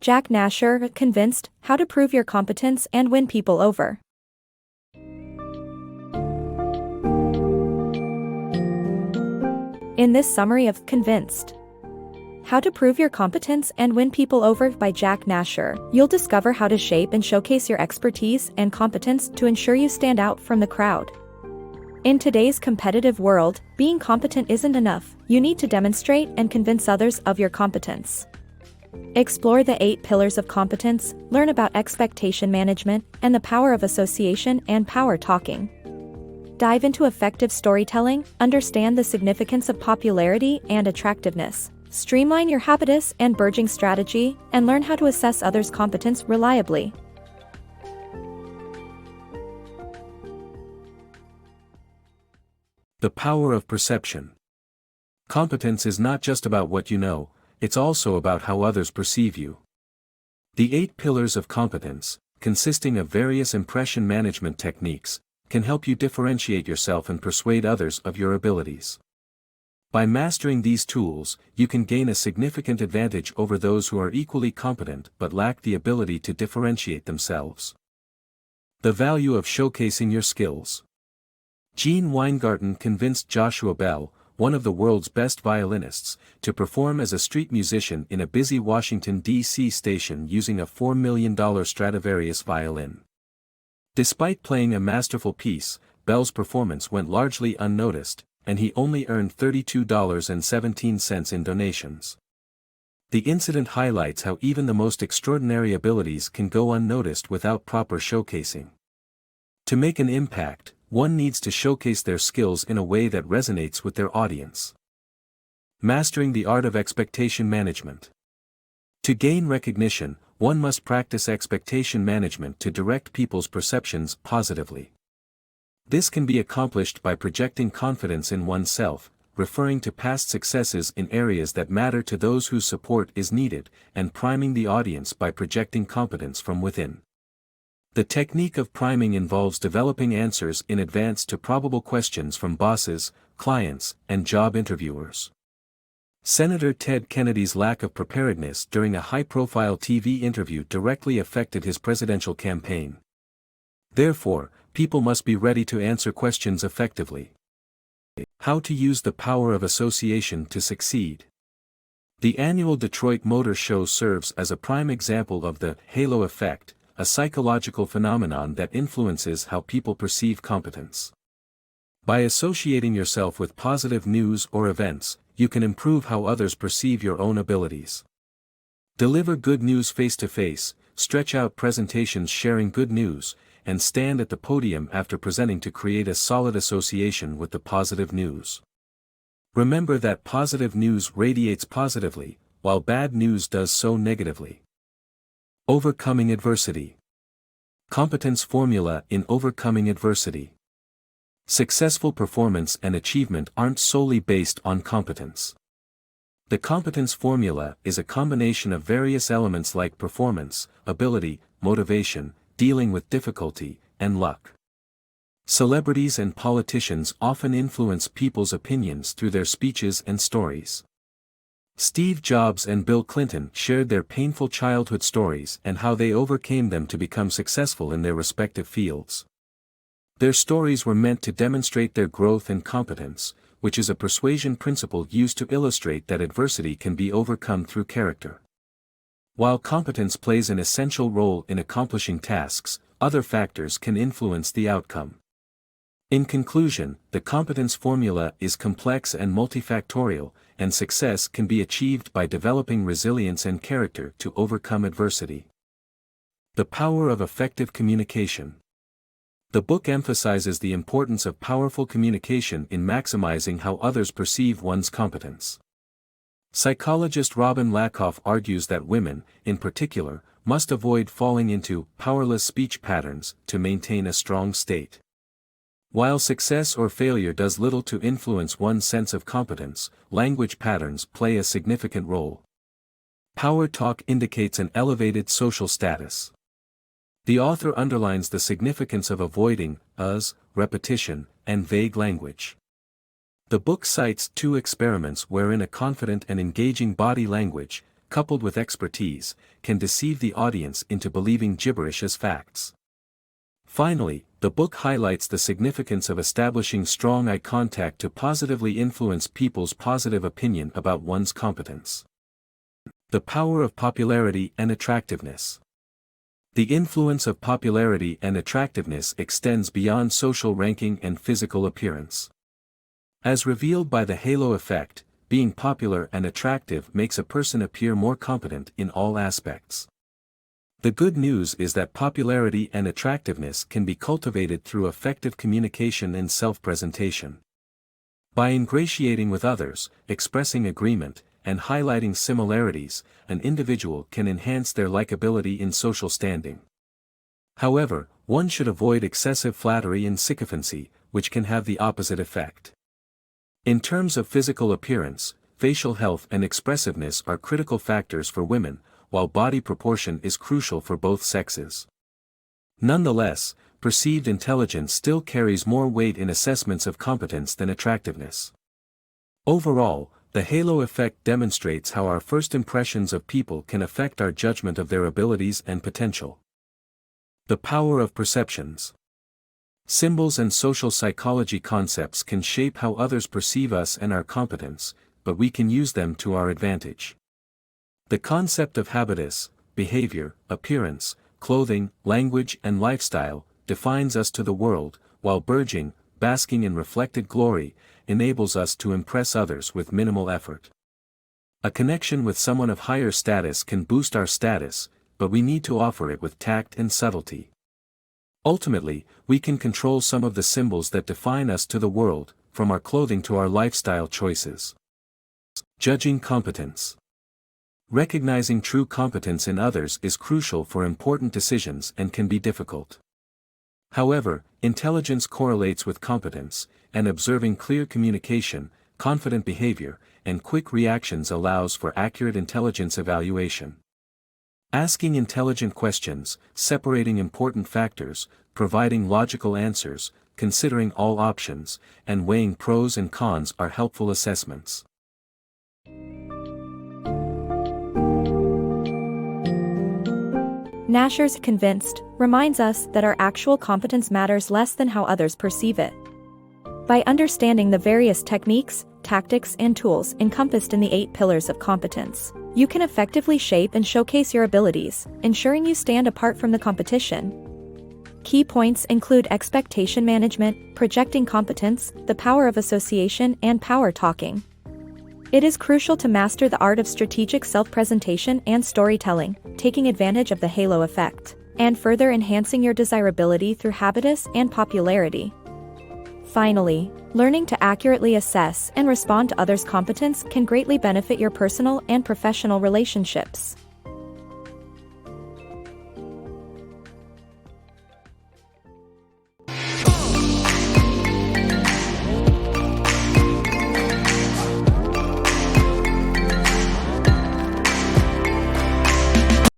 Jack Nasher, Convinced, How to Prove Your Competence and Win People Over. In this summary of Convinced, How to Prove Your Competence and Win People Over by Jack Nasher, you'll discover how to shape and showcase your expertise and competence to ensure you stand out from the crowd. In today's competitive world, being competent isn't enough. You need to demonstrate and convince others of your competence. Explore the 8 pillars of competence, learn about expectation management, and the power of association and power talking. Dive into effective storytelling, understand the significance of popularity and attractiveness. Streamline your habitus and burgeoning strategy, and learn how to assess others' competence reliably. The power of perception. Competence is not just about what you know, it's also about how others perceive you. The 8 pillars of competence, consisting of various impression management techniques, can help you differentiate yourself and persuade others of your abilities. By mastering these tools, you can gain a significant advantage over those who are equally competent but lack the ability to differentiate themselves. The value of showcasing your skills. Gene Weingarten convinced Joshua Bell, one of the world's best violinists, to perform as a street musician in a busy Washington, D.C. station using a $4 million Stradivarius violin. Despite playing a masterful piece, Bell's performance went largely unnoticed, and he only earned $32.17 in donations. The incident highlights how even the most extraordinary abilities can go unnoticed without proper showcasing. To make an impact, one needs to showcase their skills in a way that resonates with their audience. Mastering the art of expectation management. To gain recognition, one must practice expectation management to direct people's perceptions positively. This can be accomplished by projecting confidence in oneself, referring to past successes in areas that matter to those whose support is needed, and priming the audience by projecting competence from within. The technique of priming involves developing answers in advance to probable questions from bosses, clients, and job interviewers. Senator Ted Kennedy's lack of preparedness during a high-profile TV interview directly affected his presidential campaign. Therefore, people must be ready to answer questions effectively. How to use the power of association to succeed. The annual Detroit Motor Show serves as a prime example of the halo effect, a psychological phenomenon that influences how people perceive competence. By associating yourself with positive news or events, you can improve how others perceive your own abilities. Deliver good news face-to-face, stretch out presentations sharing good news, and stand at the podium after presenting to create a solid association with the positive news. Remember that positive news radiates positively, while bad news does so negatively. Overcoming adversity. Competence formula in overcoming adversity. Successful performance and achievement aren't solely based on competence. The competence formula is a combination of various elements like performance, ability, motivation, dealing with difficulty, and luck. Celebrities and politicians often influence people's opinions through their speeches and stories. Steve Jobs and Bill Clinton shared their painful childhood stories and how they overcame them to become successful in their respective fields. Their stories were meant to demonstrate their growth and competence, which is a persuasion principle used to illustrate that adversity can be overcome through character. While competence plays an essential role in accomplishing tasks, other factors can influence the outcome. In conclusion, the competence formula is complex and multifactorial, and success can be achieved by developing resilience and character to overcome adversity. The power of effective communication. The book emphasizes the importance of powerful communication in maximizing how others perceive one's competence. Psychologist Robin Lakoff argues that women, in particular, must avoid falling into powerless speech patterns to maintain a strong state. While success or failure does little to influence one's sense of competence, language patterns play a significant role. Power talk indicates an elevated social status. The author underlines the significance of avoiding us, repetition, and vague language. The book cites 2 experiments wherein a confident and engaging body language, coupled with expertise, can deceive the audience into believing gibberish as facts. Finally, the book highlights the significance of establishing strong eye contact to positively influence people's positive opinion about one's competence. The power of popularity and attractiveness. The influence of popularity and attractiveness extends beyond social ranking and physical appearance. As revealed by the halo effect, being popular and attractive makes a person appear more competent in all aspects. The good news is that popularity and attractiveness can be cultivated through effective communication and self-presentation. By ingratiating with others, expressing agreement, and highlighting similarities, an individual can enhance their likability in social standing. However, one should avoid excessive flattery and sycophancy, which can have the opposite effect. In terms of physical appearance, facial health and expressiveness are critical factors for women, while body proportion is crucial for both sexes. Nonetheless, perceived intelligence still carries more weight in assessments of competence than attractiveness. Overall, the halo effect demonstrates how our first impressions of people can affect our judgment of their abilities and potential. The power of perceptions. Symbols and social psychology concepts can shape how others perceive us and our competence, but we can use them to our advantage. The concept of habitus, behavior, appearance, clothing, language and lifestyle, defines us to the world, while Berging, basking in reflected glory, enables us to impress others with minimal effort. A connection with someone of higher status can boost our status, but we need to offer it with tact and subtlety. Ultimately, we can control some of the symbols that define us to the world, from our clothing to our lifestyle choices. Judging competence. Recognizing true competence in others is crucial for important decisions and can be difficult. However, intelligence correlates with competence, and observing clear communication, confident behavior, and quick reactions allows for accurate intelligence evaluation. Asking intelligent questions, separating important factors, providing logical answers, considering all options, and weighing pros and cons are helpful assessments. Nasher's Convinced reminds us that our actual competence matters less than how others perceive it. By understanding the various techniques, tactics, and tools encompassed in the 8 pillars of competence, you can effectively shape and showcase your abilities, ensuring you stand apart from the competition. Key points include expectation management, projecting competence, the power of association, and power talking. It is crucial to master the art of strategic self-presentation and storytelling, taking advantage of the halo effect, and further enhancing your desirability through habitus and popularity. Finally, learning to accurately assess and respond to others' competence can greatly benefit your personal and professional relationships.